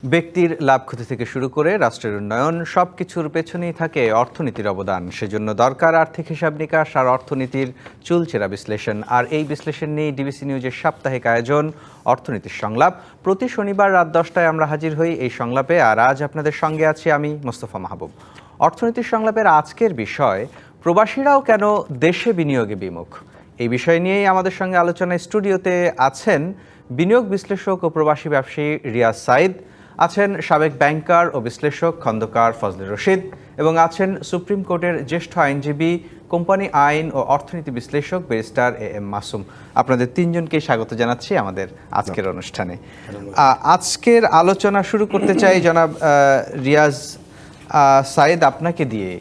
ব্যক্তির লাভ ক্ষতি থেকে শুরু করে রাষ্ট্রের উন্নয়ন সবকিছুর পেছনেই থাকে অর্থনীতির অবদান। সেজন্য দরকার আর্থিক হিসাব নিকাশ আর অর্থনীতির চুলচেরা বিশ্লেষণ। আর এই বিশ্লেষণ নিয়ে ডিবিসি নিউজের সাপ্তাহিক আয়োজন অর্থনীতির সংলাপ। প্রতি শনিবার রাত 10টায় আমরা হাজির হই এই সংলাপে। আর আজ আপনাদের সঙ্গে আছি আমি মোস্তফা মাহবুব। অর্থনীতির সংলাপের আজকের বিষয়, প্রবাসীরাও কেন দেশে বিনিয়োগে বিমুখ। এই বিষয় নিয়েই আমাদের সঙ্গে আলোচনায় স্টুডিওতে আছেন বিনিয়োগ বিশ্লেষক ও প্রবাসী ব্যবসায়ী রিয়াজ সাইদ, আছেন সাবেক ব্যাংকার ও বিশ্লেষক খন্দকার ফজলে রশিদ, এবং আছেন সুপ্রিম কোর্টের জ্যেষ্ঠ আইনজীবী, কোম্পানি আইন ও অর্থনীতি বিশ্লেষক ব্যারিস্টার এম মাসুম। আপনাদের তিনজনকেই স্বাগত জানাচ্ছি আমাদের আজকের অনুষ্ঠানে। আজকের আলোচনা শুরু করতে চাই জনাব রিয়াজ সাইদ আপনাকে দিয়ে।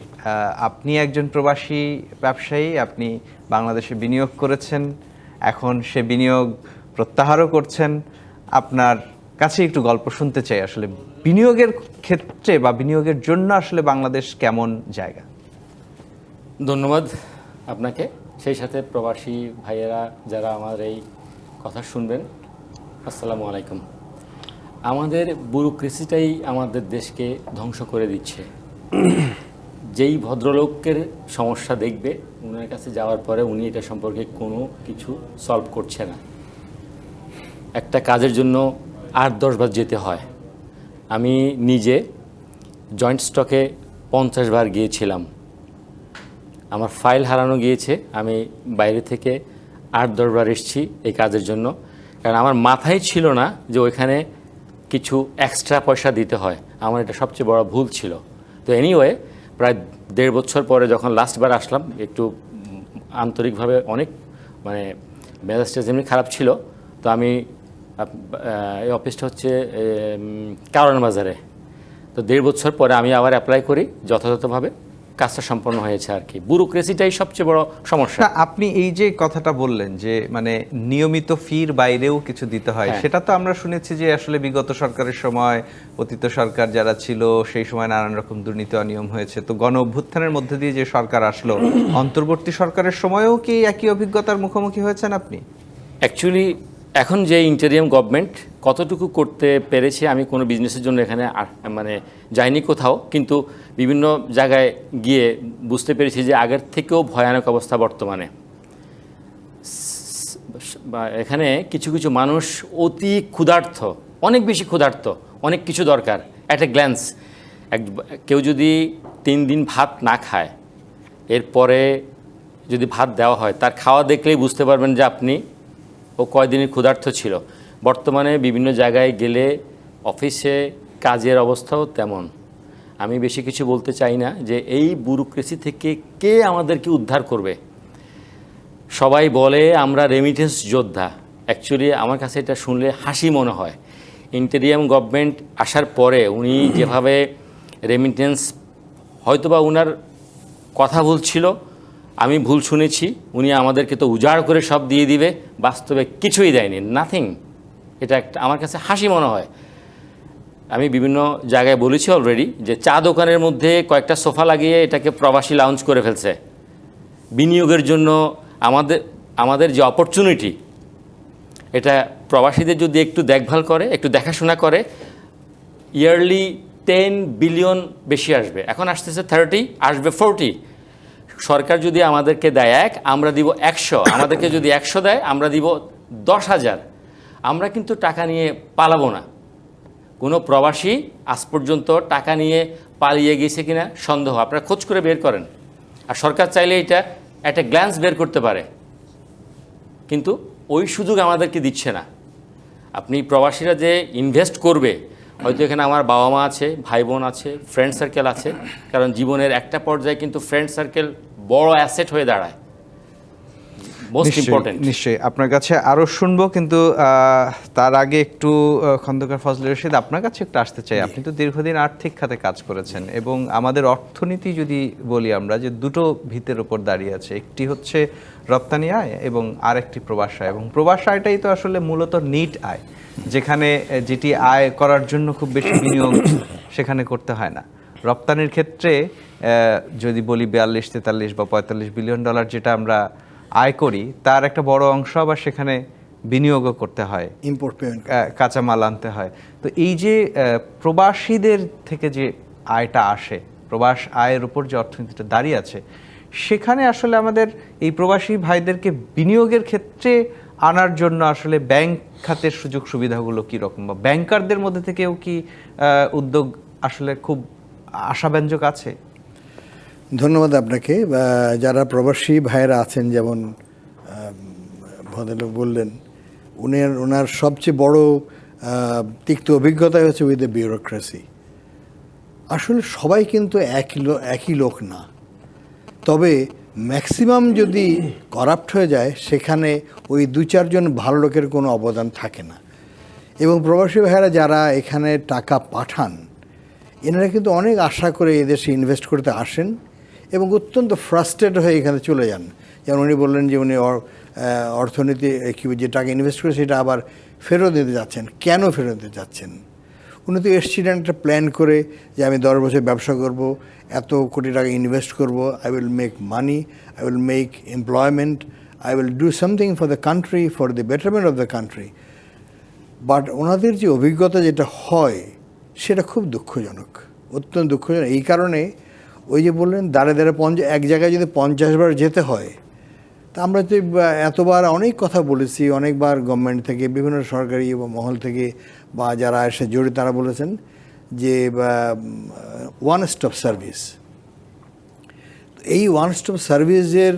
আপনি একজন প্রবাসী ব্যবসায়ী, আপনি বাংলাদেশে বিনিয়োগ করেছেন, এখন সে বিনিয়োগ প্রত্যাহারও করছেন। আপনার কাছে একটু গল্প শুনতে চাই, আসলে বিনিয়োগের ক্ষেত্রে বা বিনিয়োগের জন্য আসলে বাংলাদেশ কেমন জায়গা। ধন্যবাদ আপনাকে, সেই সাথে প্রবাসী ভাইয়েরা যারা আমার এই কথা শুনবেন, আসসালামু আলাইকুম। আমাদের ব্যুরোক্রেসিটাই আমাদের দেশকে ধ্বংস করে দিচ্ছে। যেই ভদ্রলোকের সমস্যা দেখবে, উনার কাছে যাওয়ার পরে উনি এটা সম্পর্কে কোনো কিছু সলভ করছে না। একটা কাজের জন্য 8-10 বার যেতে হয়। আমি নিজে জয়েন্ট স্টকে 50 বার গিয়েছিলাম। আমার ফাইল হারানো গিয়েছে, আমি বাইরে থেকে 8-10 বার এসেছি এই কাজের জন্য, কারণ আমার মাথায় ছিল না যে ওইখানে কিছু এক্সট্রা পয়সা দিতে হয়। আমার এটা সবচেয়ে বড় ভুল ছিল। তো এনিওয়ে, প্রায় 1.5 বছর পরে যখন লাস্টবার আসলাম, একটু আন্তরিকভাবে অনেক মেজাজটা যেমনি খারাপ ছিল। তো আমি এই অফিসটা হচ্ছে কারণ বাজারে। তো 1.5 বছর পরে আমি আবার অ্যাপ্লাই করি, যথাযথভাবে কাজটা সম্পন্ন হয়েছে আর কি। ব্যুরোক্রেসিটাই সবচেয়ে বড় সমস্যা। আপনি এই যে কথাটা বললেন যে নিয়মিত ফির বাইরেও কিছু দিতে হয়, সেটা তো আমরা শুনেছি যে আসলে বিগত সরকারের সময়, অতীত সরকার যারা ছিল সেই সময় নানান রকম দুর্নীতি অনিয়ম হয়েছে। তো গণ অভ্যুত্থানের মধ্যে দিয়ে যে সরকার আসলো, অন্তর্বর্তী সরকারের সময়ও কি একই অভিজ্ঞতার মুখোমুখি হয়েছেন আপনি? অ্যাকচুয়ালি এখন যে ইন্টারিয়াম গভর্নমেন্ট কতটুকু করতে পেরেছে, আমি কোনো বিজনেসের জন্য এখানে যাইনি কোথাও, কিন্তু বিভিন্ন জায়গায় গিয়ে বুঝতে পেরেছি যে আগের থেকেও ভয়ানক অবস্থা বর্তমানে। এখানে কিছু কিছু মানুষ অতি ক্ষুধার্ত, অনেক বেশি ক্ষুধার্ত, অনেক কিছু দরকার অ্যাট এ গ্ল্যান্স। কেউ যদি 3 দিন ভাত না খায়, এরপরে যদি ভাত দেওয়া হয়, তার খাওয়া দেখলেই বুঝতে পারবেন যে আপনি ও কয়দিনের ক্ষুধার্ত ছিল। বর্তমানে বিভিন্ন জায়গায় গেলে, অফিসে কাজের অবস্থাও তেমন। আমি বেশি কিছু বলতে চাই না যে এই ব্যুরোক্রেসি থেকে কে আমাদেরকে উদ্ধার করবে। সবাই বলে আমরা রেমিটেন্স যোদ্ধা। অ্যাকচুয়ালি আমার কাছে এটা শুনলে হাসি মনে হয়। ইন্টারিয়াম গভর্নমেন্ট আসার পরে উনি যেভাবে রেমিটেন্স, হয়তোবা উনার কথা ভুল ছিল, আমি ভুল শুনেছি, উনি আমাদেরকে তো উজাড় করে সব দিয়ে দিবে, বাস্তবে কিছুই দেয়নি, নাথিং। এটা একটা আমার কাছে হাসি মনে হয়। আমি বিভিন্ন জায়গায় বলেছি অলরেডি যে চা দোকানের মধ্যে কয়েকটা সোফা লাগিয়ে এটাকে প্রবাসী লাউঞ্জ করে ফেলছে। বিনিয়োগের জন্য আমাদের যে অপরচুনিটি, এটা প্রবাসীদের যদি একটু দেখভাল করে, একটু দেখাশোনা করে, ইয়ারলি 10 বিলিয়ন বেশি আসবে। এখন আসতেছে 30, আসবে 40। সরকার যদি আমাদেরকে দেয় 1, আমরা দিব 100। আমাদেরকে যদি 100 দেয়, আমরা দিব 10,000। আমরা কিন্তু টাকা নিয়ে পালাবো না। কোনো প্রবাসী আজ পর্যন্ত টাকা নিয়ে পালিয়ে গেছে কিনা সন্দেহ, আপনারা খোঁজ করে বের করেন। আর সরকার চাইলে এটা একটা গ্ল্যান্স বের করতে পারে, কিন্তু ওই সুযোগ আমাদেরকে দিচ্ছে না। আপনি প্রবাসীরা যে ইনভেস্ট করবে, হয়তো এখানে আমার বাবা মা আছে, ভাই বোন আছে, ফ্রেন্ড সার্কেল আছে, কারণ জীবনের একটা পর্যায়ে কিন্তু ফ্রেন্ড সার্কেল বড় অ্যাসেট হয়ে দাঁড়ায়। Most important. নিশ্চয়ই আপনার কাছে আরও শুনবো, কিন্তু তার আগে একটু খন্দকার ফজলে রশিদ, আপনার কাছে একটু আসতে চাই। আপনি তো দীর্ঘদিন আর্থিক খাতে কাজ করেছেন, এবং আমাদের অর্থনীতি যদি বলি আমরা, যে দুটো ভিতের ওপর দাঁড়িয়ে আছে, একটি হচ্ছে রপ্তানি আয় এবং আরেকটি প্রবাস আয়। এবং প্রবাস আয়টাই তো আসলে মূলত নিট আয়, যেখানে যেটি আয় করার জন্য খুব বেশি বিনিয়োগ সেখানে করতে হয় না। রপ্তানির ক্ষেত্রে যদি বলি 42, 43 বা $45 বিলিয়ন যেটা আমরা আয় করি, তার একটা বড় অংশ আবার সেখানে বিনিয়োগও করতে হয়, ইম্পোর্ট পেমেন্ট কাঁচামাল আনতে হয়। তো এই যে প্রবাসীদের থেকে যে আয়টা আসে, প্রবাস আয়ের উপর যে অর্থনীতিটা দাঁড়িয়ে আছে, সেখানে আসলে আমাদের এই প্রবাসী ভাইদেরকে বিনিয়োগের ক্ষেত্রে আনার জন্য আসলে ব্যাংক খাতের সুযোগ সুবিধাগুলো কীরকম, বা ব্যাংকারদের মধ্যে থেকেও কি উদ্যোগ আসলে খুব আশাব্যঞ্জক আছে? ধন্যবাদ আপনাকে। যারা প্রবাসী ভাইয়েরা আছেন, যেমন ভদ্রলোক বললেন, ওনার সবচেয়ে বড় তিক্ত অভিজ্ঞতা হচ্ছে উইথ দ্য বিউরোক্রেসি। আসলে সবাই কিন্তু একই লোক না, তবে ম্যাক্সিমাম যদি করাপ্ট হয়ে যায় সেখানে ওই 2-4 জন ভালো লোকের কোনো অবদান থাকে না। এবং প্রবাসী ভাইয়েরা যারা এখানে টাকা পাঠান, এনারা কিন্তু অনেক আশা করে এদেশে ইনভেস্ট করতে আসেন এবং অত্যন্ত ফ্রাস্ট্রেট হয়ে এখানে চলে যান। যেমন উনি বললেন যে উনি অর্থনীতি যে টাকা ইনভেস্ট করে সেটা আবার ফেরত দিতে যাচ্ছেন। কেন ফেরত দিতে যাচ্ছেন? উনি তো এসেছিলেন একটা প্ল্যান করে যে আমি 10 বছর ব্যবসা করব, এত কোটি টাকা ইনভেস্ট করব, I will make money, I will make employment, I will do something for the country, for the betterment of the country. But ওনাদের যে অভিজ্ঞতা যেটা হয় সেটা খুব দুঃখজনক, অত্যন্ত দুঃখজনক। এই কারণে ওই যে বললেন দাঁড়ে দাঁড়ে এক জায়গায় যদি 50 বার যেতে হয়, তা আমরা তো এতবার অনেক কথা বলেছি, অনেকবার গভর্নমেন্ট থেকে, বিভিন্ন সরকারি মহল থেকে বা যারা এসে জড়িত তারা বলেছেন যে ওয়ান স্টপ সার্ভিস। এই ওয়ান স্টপ সার্ভিসের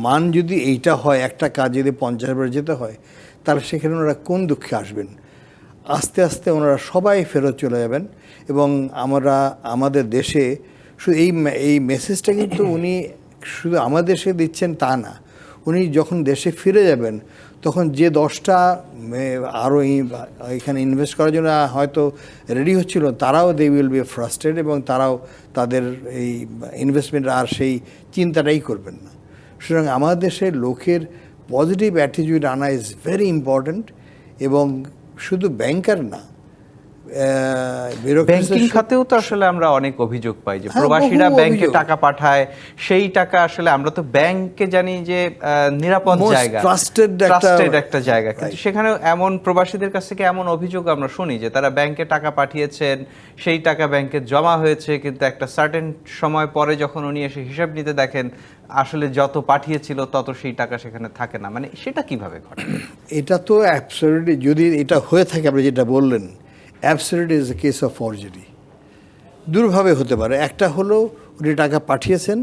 মান যদি এইটা হয়, একটা কাজ যদি 50 বার যেতে হয়, তাহলে সেখানে ওনারা কোন দুঃখে আসবেন? আস্তে আস্তে ওনারা সবাই ফেরত চলে যাবেন। এবং আমাদের দেশে শুধু এই মেসেজটা কিন্তু উনি শুধু আমাদের দেশে দিচ্ছেন তা না, উনি যখন দেশে ফিরে যাবেন তখন যে 10টা আরও এখানে ইনভেস্ট করার জন্য হয়তো রেডি হচ্ছিল, তারাও দে উইল বি ফ্রাস্ট্রেটেড এবং তারাও তাদের এই ইনভেস্টমেন্ট আর সেই চিন্তাটাই করবেন না। সুতরাং আমাদের দেশের লোকের পজিটিভ অ্যাটিটিউড আনা ইজ ভেরি ইম্পর্ট্যান্ট। এবং শুধু ব্যাংকার না, ব্যাংকিং খাতেও তো আসলে আমরা অনেক অভিযোগ পাই যে প্রবাসীরা ব্যাংকে টাকা পাঠায়, সেই টাকা আসলে আমরা তো ব্যাংকে জানি যে নিরাপদ জায়গা, ট্রাস্টেড একটা জায়গা, কিন্তু সেখানে এমন প্রবাসীদের কাছ থেকে এমন অভিযোগ আমরা শুনি যে তারা ব্যাংকে টাকা পাঠিয়েছেন, সেই টাকা ব্যাংকে জমা হয়েছে, কিন্তু একটা সার্টেন সময় পরে যখন উনি এসে হিসাব নিতে দেখেন আসলে যত পাঠিয়েছিল তত সেই টাকা সেখানে থাকে না। মানে সেটা কিভাবে ঘটে? এটা তো অ্যাবসলিউটলি, যদি এটা হয়ে থাকে আপনি যেটা বললেন, absolutely is a case of forgery. দুভাবে হতে পারে। একটা হলো উনি টাকা পাঠিয়েছেন,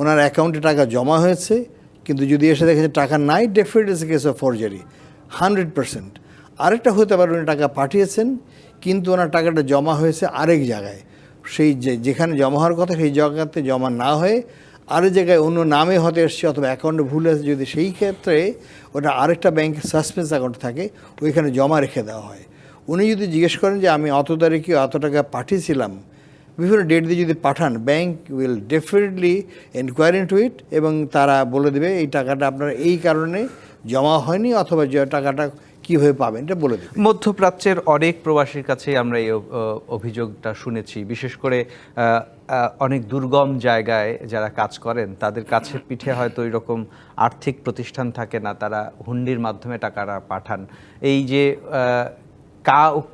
ওনার অ্যাকাউন্টে টাকা জমা হয়েছে, কিন্তু যদি এসে দেখেছে টাকা নাই, definitely is a case of forgery 100%। আরেকটা হতে পারে উনি টাকা পাঠিয়েছেন কিন্তু ওনার টাকাটা জমা হয়েছে আরেক জায়গায়, সেই যেখানে জমা হওয়ার কথা সেই জায়গাতে জমা না হয়ে আরেক জায়গায় অন্য নামে হতে এসছে, অথবা অ্যাকাউন্টে ভুল আছে। যদি সেই ক্ষেত্রে ওটা আরেকটা ব্যাংকের সাসপেন্স অ্যাকাউন্ট থাকে, ওইখানে জমা রেখে দেওয়া হয়। উনি যদি জিজ্ঞেস করেন যে আমি অত তারিখে অত টাকা পাঠিয়েছিলাম, বিভিন্ন ডেট দিয়ে যদি পাঠান, bank will definitely enquiry into it এবং তারা বলে দেবে এই টাকাটা আপনার এই কারণে জমা হয়নি, অথবা যে টাকাটা কীভাবে পাবেন এটা বলে দেবে। মধ্যপ্রাচ্যের অনেক প্রবাসীর কাছেই আমরা এই অভিযোগটা শুনেছি, বিশেষ করে অনেক দুর্গম জায়গায় যারা কাজ করেন তাদের কাছে পিঠে হয়তো ওই রকম আর্থিক প্রতিষ্ঠান থাকে না, তারা হুন্ডির মাধ্যমে টাকাটা পাঠান। এই যে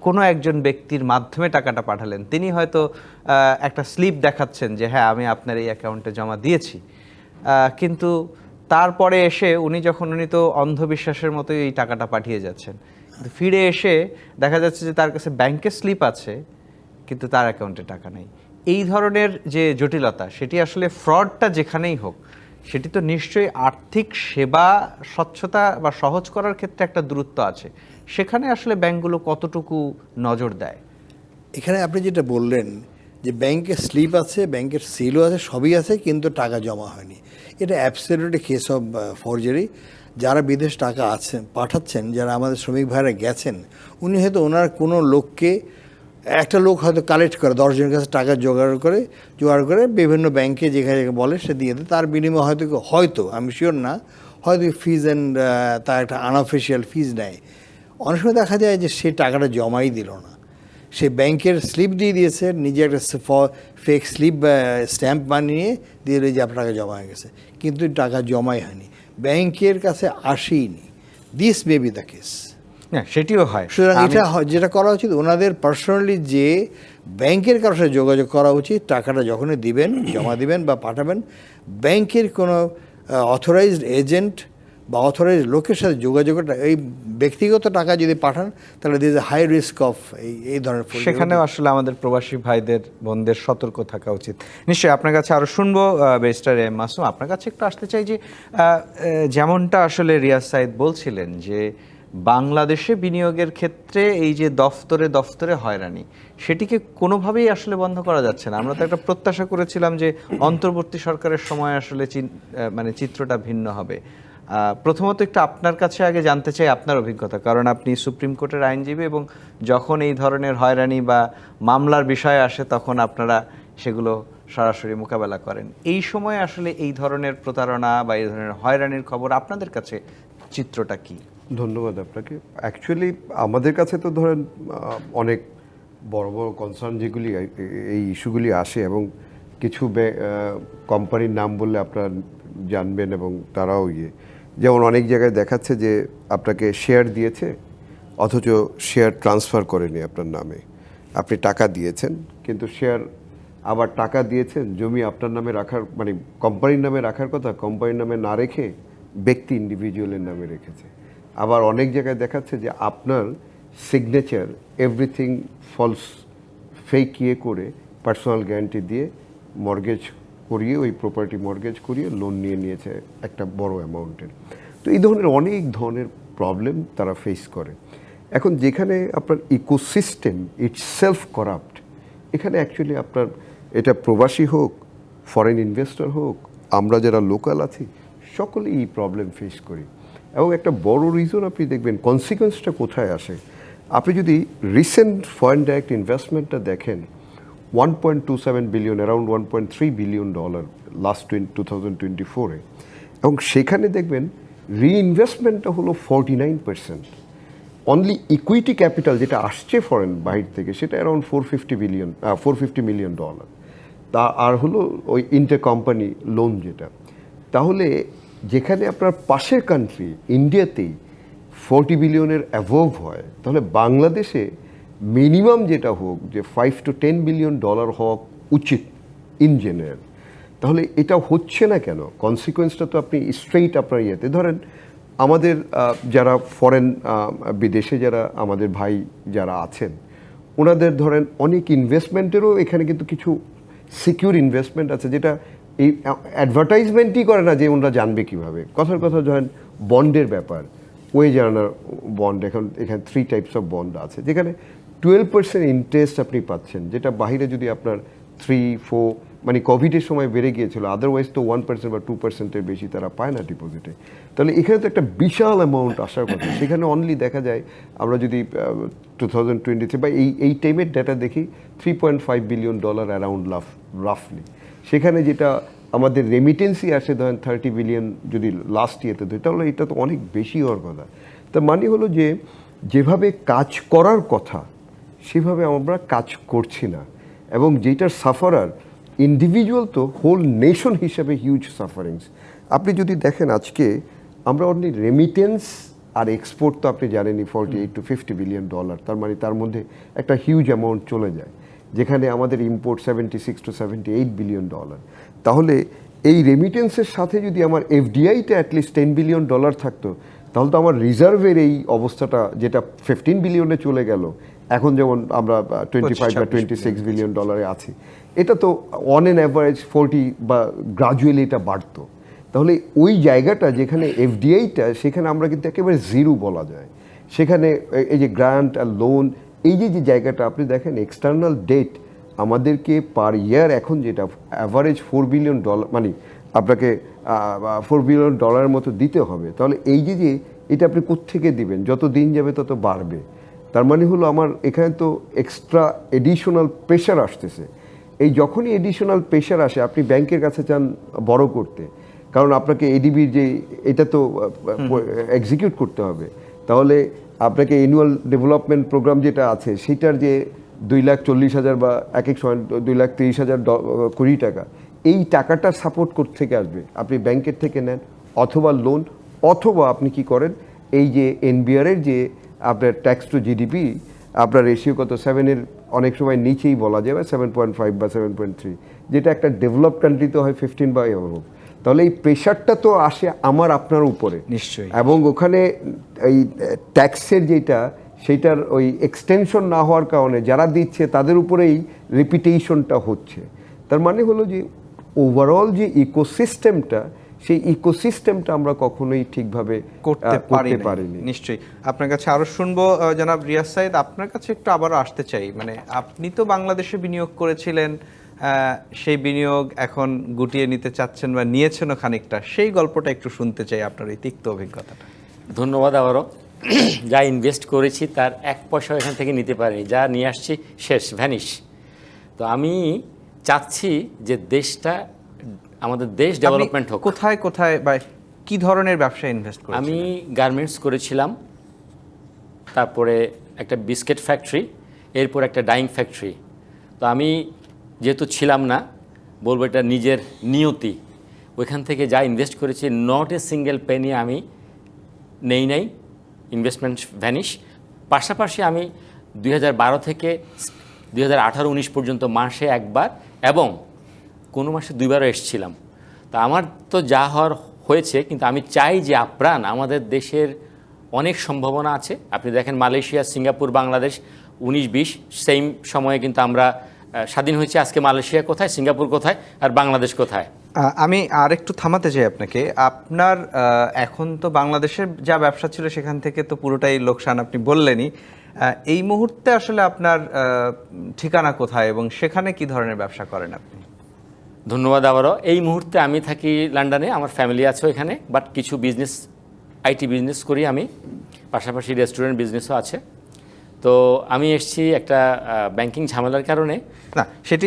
কোনো একজন ব্যক্তির মাধ্যমে টাকাটা পাঠালেন, তিনি হয়তো একটা স্লিপ দেখাচ্ছেন যে হ্যাঁ আমি আপনার এই অ্যাকাউন্টে জমা দিয়েছি, কিন্তু তারপরে এসে উনি তো অন্ধবিশ্বাসের মতোই এই টাকাটা পাঠিয়ে যাচ্ছেন, কিন্তু ফিরে এসে দেখা যাচ্ছে যে তার কাছে ব্যাংকের স্লিপ আছে কিন্তু তার অ্যাকাউন্টে টাকা নেই। এই ধরনের যে জটিলতা, সেটি আসলে ফ্রডটা যেখানেই হোক, সেটি তো নিশ্চয়ই আর্থিক সেবা স্বচ্ছতা বা সহজ করার ক্ষেত্রে একটা দূরত্ব আছে। সেখানে আসলে ব্যাংকগুলো কতটুকু নজর দেয়? এখানে আপনি যেটা বললেন যে ব্যাংকের স্লিপ আছে, ব্যাংকের সিলও আছে, সবই আছে, কিন্তু টাকা জমা হয়নি, এটা অ্যাবসলিউটলি কেস অফ ফরজারি। যারা বিদেশ টাকা পাঠাচ্ছেন, যারা আমাদের শ্রমিক ভাইরা গেছেন, উনি হয়তো ওনার কোনো লোককে, একটা লোক হয়তো কালেক্ট করে 10 জনের কাছে টাকা জোগাড় করে বিভিন্ন ব্যাংকে যেখানে বলে সে দিয়ে দেয়। তার বিনিময়ে হয়তো আমি শিওর না, হয়তো ফিজ অ্যান্ড তার একটা আনঅফিসিয়াল ফিজ নেয়। অনেক সময় দেখা যায় যে সে টাকাটা জমাই দিল না, সে ব্যাংকের স্লিপ দিয়ে দিয়েছে, নিজে একটা ফেক স্লিপ স্ট্যাম্প বানিয়ে দিয়ে দিল যে আপনার টাকা জমা হয়ে গেছে, কিন্তু টাকা জমাই হয়নি, ব্যাংকের কাছে আসেইনি। This may be the case. হ্যাঁ, সেটিও হয়। সুতরাং এটা যেটা করা উচিত, ওনাদের পার্সোনালি যে ব্যাংকের কারোর সাথে যোগাযোগ করা উচিত, টাকাটা যখনই দিবেন, জমা দিবেন বা পাঠাবেন, ব্যাংকের কোনো অথরাইজড এজেন্ট বা অথরাইজড লোকের সাথে যোগাযোগটা, এই ব্যক্তিগত টাকা যদি পাঠান তাহলে this a high risk of এই ধরনের সেখানেও আসলে আমাদের প্রবাসী ভাইদের বোনদের সতর্ক থাকা উচিত। নিশ্চয়ই আপনার কাছে আরও শুনবো ব্যারিস্টার এম মাসুম, আপনার কাছে একটু আসতে চাই যে যেমনটা আসলে রিয়াজ সাইদ বলছিলেন যে বাংলাদেশে বিনিয়োগের ক্ষেত্রে এই যে দফতরে দফতরে হয়রানি, সেটিকে কোনোভাবেই আসলে বন্ধ করা যাচ্ছে না। আমরা তো একটা প্রত্যাশা করেছিলাম যে অন্তর্বর্তী সরকারের সময় আসলে মানে চিত্রটা ভিন্ন হবে। প্রথমত একটু আপনার কাছে আগে জানতে চাই আপনার অভিজ্ঞতা, কারণ আপনি সুপ্রিম কোর্টের আইনজীবী এবং যখন এই ধরনের হয়রানি বা মামলার বিষয় আসে তখন আপনারা সেগুলো সরাসরি মোকাবেলা করেন। এই সময় আসলে এই ধরনের প্রতারণা বা এই ধরনের হয়রানির খবর আপনাদের কাছে চিত্রটা কি? ধন্যবাদ আপনাকে। অ্যাকচুয়ালি আমাদের কাছে তো ধরেন অনেক বড় বড় কনসার্ন যেগুলি এই ইস্যুগুলি আসে, এবং কিছু কোম্পানির নাম বললে আপনারা জানবেন এবং তারাও যেমন অনেক জায়গায় দেখাচ্ছে যে আপনাকে শেয়ার দিয়েছে অথচ শেয়ার ট্রান্সফার করেনি আপনার নামে, আপনি টাকা দিয়েছেন কিন্তু শেয়ার, আবার টাকা দিয়েছেন জমি আপনার নামে রাখার, মানে কোম্পানির নামে রাখার কথা কোম্পানির নামে না রেখে ব্যক্তি ইন্ডিভিজুয়ালের নামে রেখেছে। আবার অনেক জায়গায় দেখাচ্ছে যে আপনার সিগনেচার এভরিথিং ফলস, ফেক করে পার্সোনাল গ্যারান্টি দিয়ে মর্গেজ করিয়ে, ওই প্রপার্টি মর্গেজ করিয়ে লোন নিয়েছে একটা বড় অ্যামাউন্টের। তো এই ধরনের অনেক ধরনের প্রবলেম তারা ফেস করে। এখন যেখানে আপনার ইকোসিস্টেম ইটস সেলফ করাপ্ট, এখানে অ্যাকচুয়ালি আপনার এটা প্রবাসী হোক, ফরেন ইনভেস্টর হোক, আমরা যারা লোকাল আছি সকলেই এই প্রবলেম ফেস করি। এবং একটা বড় রিজন আপনি দেখবেন কনসিকুয়েন্সটা কোথায় আসে। আপনি যদি রিসেন্ট ফরেন ডাইরেক্ট ইনভেস্টমেন্টটা দেখেন, 1.27 বিলিয়ন, অ্যারাউন্ড $1.3 বিলিয়ন লাস্ট 2024-এ, এবং সেখানে দেখবেন রিইনভেস্টমেন্টটা হলো 49%। অনলি ইকুইটি ক্যাপিটাল যেটা আসছে ফরেন বাহির থেকে সেটা অ্যারাউন্ড $450 মিলিয়ন। তা আর হলো ওই ইন্টার কোম্পানি লোন যেটা। তাহলে যেখানে আপনার পাশের কান্ট্রি ইন্ডিয়াতেই 40 বিলিয়নের অ্যাভোভ হয়, তাহলে বাংলাদেশে মিনিমাম যেটা হোক যে $5 to $10 বিলিয়ন হওয়া উচিত ইন জেনারেল। তাহলে এটা হচ্ছে না কেন? কনসিকুয়েন্সটা তো আপনি স্ট্রেইট আপনার ইয়েতে ধরেন, আমাদের যারা ফরেন বিদেশে যারা আমাদের ভাই যারা আছেন, ওনাদের ধরেন অনেক ইনভেস্টমেন্টেরও এখানে কিন্তু কিছু সিকিউর ইনভেস্টমেন্ট আছে যেটা এই অ্যাডভার্টাইজমেন্টই করে না যে ওনারা জানবে কীভাবে। কথার কথা ধরেন বন্ডের ব্যাপার, ওয়েজ আর্নার বন্ড, এখানে 3 টাইপস অফ বন্ড আছে, যেখানে 12% ইন্টারেস্ট আপনি পাচ্ছেন, যেটা বাইরে যদি আপনার 3-4, মানে কোভিডের সময় বেড়ে গিয়েছিল, আদারওয়াইজ তো 1% বা 2%-এর বেশি তারা পায় না ডিপোজিটে। তাহলে এখানে তো একটা বিশাল অ্যামাউন্ট আসার কথা, সেখানে অনলি দেখা যায় আমরা যদি 2023 বা এই টাইমের ডেটা দেখি $3.5 বিলিয়ন অ্যারাউন্ড রাফলি। সেখানে যেটা আমাদের রেমিটেন্সই আসে ধরেন 30 বিলিয়ন যদি লাস্ট ইয়েতে ধরি, তাহলে এটা তো অনেক বেশি হওয়ার কথা। তার মানে হলো যে যেভাবে কাজ করার কথা সেভাবে আমরা কাজ করছি না, এবং যেটার সাফারার ইন্ডিভিজুয়াল তো হোল নেশন হিসাবে হিউজ সাফারিংস। আপনি যদি দেখেন আজকে আমরা অনলি রেমিটেন্স আর এক্সপোর্ট তো আপনি জানেনই $48 to $50 বিলিয়ন, তার মানে তার মধ্যে একটা হিউজ অ্যামাউন্ট চলে যায়, যেখানে আমাদের ইম্পোর্ট $76 to $78 বিলিয়ন। তাহলে এই রেমিটেন্সের সাথে যদি আমার এফডিআইটা অ্যাটলিস্ট $10 বিলিয়ন থাকতো, তাহলে তো আমার রিজার্ভের এই অবস্থাটা যেটা 15 বিলিয়নে চলে গেল, এখন যেমন আমরা 25 বা 26 বিলিয়ন আছি, এটা তো অন অ্যান অ্যাভারেজ 40 বা গ্রাজুয়ালি এটা বাড়তো। তাহলে ওই জায়গাটা যেখানে এফডিআইটা, সেখানে আমরা কিন্তু একেবারে জিরো বলা যায়। সেখানে এই যে গ্রান্ট আর লোন, এই যে জায়গাটা আপনি দেখেন, এক্সটার্নাল ডেট আমাদেরকে পার ইয়ার এখন যেটা অ্যাভারেজ $4 বিলিয়ন, মানে আপনাকে $4 বিলিয়ন মতো দিতে হবে। তাহলে এই যে এটা আপনি কোত্থেকে দিবেন, যত দিন যাবে তত বাড়বে। তার মানে হলো আমার এখানে তো এক্সট্রা এডিশনাল প্রেশার আসতেছে। এই যখনই এডিশনাল প্রেশার আসে, আপনি ব্যাংকের কাছে চান বড় করতে, কারণ আপনাকে এডিবির যে এটা তো এক্সিকিউট করতে হবে, তাহলে আপনাকে অ্যানুয়াল ডেভেলপমেন্ট প্রোগ্রাম যেটা আছে সেটার যে 2,40,000 বা এক সময় 2,30,000 কোটি টাকা, এই টাকাটা সাপোর্ট করতে থেকে আসবে। আপনি ব্যাংকের থেকে নেন অথবা লোন, অথবা আপনি কি করেন এই যে এনবিআরের যে আপনার ট্যাক্স টু জিডিপি আপনার রেশিও কত 7-এর অনেক সময় নিচেই বলা যায়, 7.5 বা 7.3, যেটা একটা ডেভেলপড কান্ট্রিতে হয় 15 বা এরকম। তাহলে এই প্রেশারটা তো আসে আমার আপনার উপরে নিশ্চয়ই। এবং ওখানে এই ট্যাক্সের যেটা সেটার ওই এক্সটেনশন না হওয়ার কারণে যারা দিচ্ছে তাদের উপরেই রিপিটেশনটা হচ্ছে। তার মানে হলো যে ওভারঅল যে ইকোসিস্টেমটা, সেই ইকোসিস্টেমটা আমরা কখনোই ঠিকভাবে করতে পারিনি। নিশ্চয়ই। আপনার কাছে আরো শুনবো জনাব রিয়াজ সাইদ, আপনার কাছে একটু আবারও আসতে চাই, মানে আপনি তো বাংলাদেশে বিনিয়োগ করেছিলেন, সেই বিনিয়োগ এখন গুটিয়ে নিতে চাচ্ছেন বা নিয়েছেনও খানিকটা, সেই গল্পটা একটু শুনতে চাই, আপনার এই তিক্ত অভিজ্ঞতাটা। ধন্যবাদ আবারও। যা ইনভেস্ট করেছি তার 1 পয়সা এখান থেকে নিতে পারিনি, যা নিয়ে আসছি শেষ, ভ্যানিশ। তো আমি চাচ্ছি যে দেশটা, আমাদের দেশ ডেভেলপমেন্ট হোক। কোথায় কোথায় বা কি ধরনের ব্যবসায় ইনভেস্ট করেছেন? আমি গার্মেন্টস করেছিলাম, তারপরে একটা বিস্কিট ফ্যাক্টরি, এরপর একটা ডাইং ফ্যাক্টরি। তো আমি যেহেতু ছিলাম না, বলবো এটা নিজের নিয়তি, ওইখান থেকে যা ইনভেস্ট করেছি নট এ সিঙ্গেল পেনি আমি নাই, ইনভেস্টমেন্ট ভ্যানিশ। পাশাপাশি আমি 2012 থেকে 2018-19 পর্যন্ত মাসে একবার এবং কোনো মাসে 2বারও এসেছিলাম। তা আমার তো যা হওয়ার হয়েছে, কিন্তু আমি চাই যে আপ্রাণ আমাদের দেশের অনেক সম্ভাবনা আছে। আপনি দেখেন মালয়েশিয়া, সিঙ্গাপুর, বাংলাদেশ 19-20 সেম সময়ে কিন্তু আমরা স্বাধীন হয়েছি। আজকে মালয়েশিয়া কোথায়, সিঙ্গাপুর কোথায়, আর বাংলাদেশ কোথায়? আমি আর একটু থামাতে চাই আপনাকে। আপনার এখন তো বাংলাদেশের যা ব্যবসা ছিল সেখান থেকে তো পুরোটাই লোকসান, আপনি বললেনই। এই মুহূর্তে আসলে আপনার ঠিকানা কোথায় এবং সেখানে কি ধরনের ব্যবসা করেন আপনি? ধন্যবাদ আবারও। এই মুহূর্তে আমি থাকি লন্ডনে, আমার ফ্যামিলি আছে এখানে, বাট কিছু বিজনেস, আইটি বিজনেস করি আমি, পাশাপাশি রেস্টুরেন্ট বিজনেসও আছে। তো আমি এসেছি একটা ব্যাংকিং ঝামেলার কারণে। না, সেটি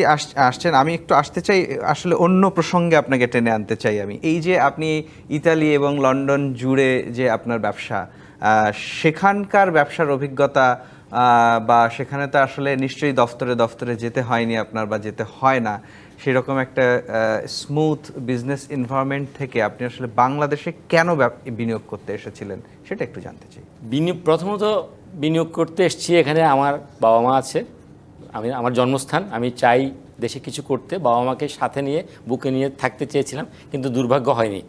আসছেন, আমি একটু আসতে চাই আসলে অন্য প্রসঙ্গে, আপনাকে টেনে আনতে চাই আমি। এই যে আপনি ইতালি এবং লন্ডন জুড়ে যে আপনার ব্যবসা, সেখানকার ব্যবসার অভিজ্ঞতা, বা সেখানে তো আসলে নিশ্চয়ই দফতরে দফতরে যেতে হয়নি আপনার, বা যেতে হয় না, সেরকম একটা স্মুথ বিজনেস এনভায়রনমেন্ট থেকে আপনি আসলে বাংলাদেশে কেন বিনিয়োগ করতে এসেছিলেন সেটা একটু জানতে চাই। প্রথমত বিনিয়োগ করতে এসেছি, এখানে আমার বাবা মা আছে, আমার জন্মস্থান, আমি চাই দেশে কিছু করতে, বাবা মাকে সাথে নিয়ে বুকে নিয়ে থাকতে চেয়েছিলাম, কিন্তু দুর্ভাগ্য হয়নি।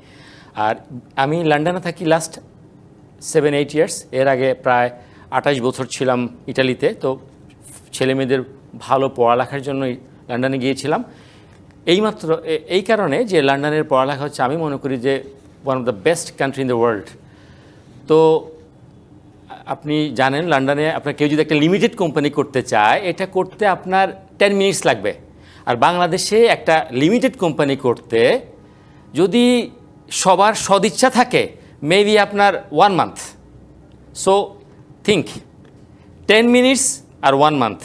আর আমি লন্ডনে থাকি লাস্ট 7-8 ইয়ার্স। এর আগে প্রায় 28 বছর ছিলাম ইটালিতে। তো ছেলে মেয়েদের ভালো পড়ালেখার জন্য লন্ডনে গিয়েছিলাম। এইমাত্র এই কারণে যে লন্ডনের পড়ালেখা হচ্ছে, আমি মনে করি যে one of the best country in the world. তো আপনি জানেন লন্ডনে আপনার কেউ যদি একটা লিমিটেড কোম্পানি করতে চায়, এটা করতে আপনার 10 মিনিটস লাগবে। আর বাংলাদেশে একটা লিমিটেড কোম্পানি করতে যদি সবার সদিচ্ছা থাকে, মেবি আপনার 1 মান্থ। সো থিঙ্ক 10 মিনিটস আর 1 মান্থ।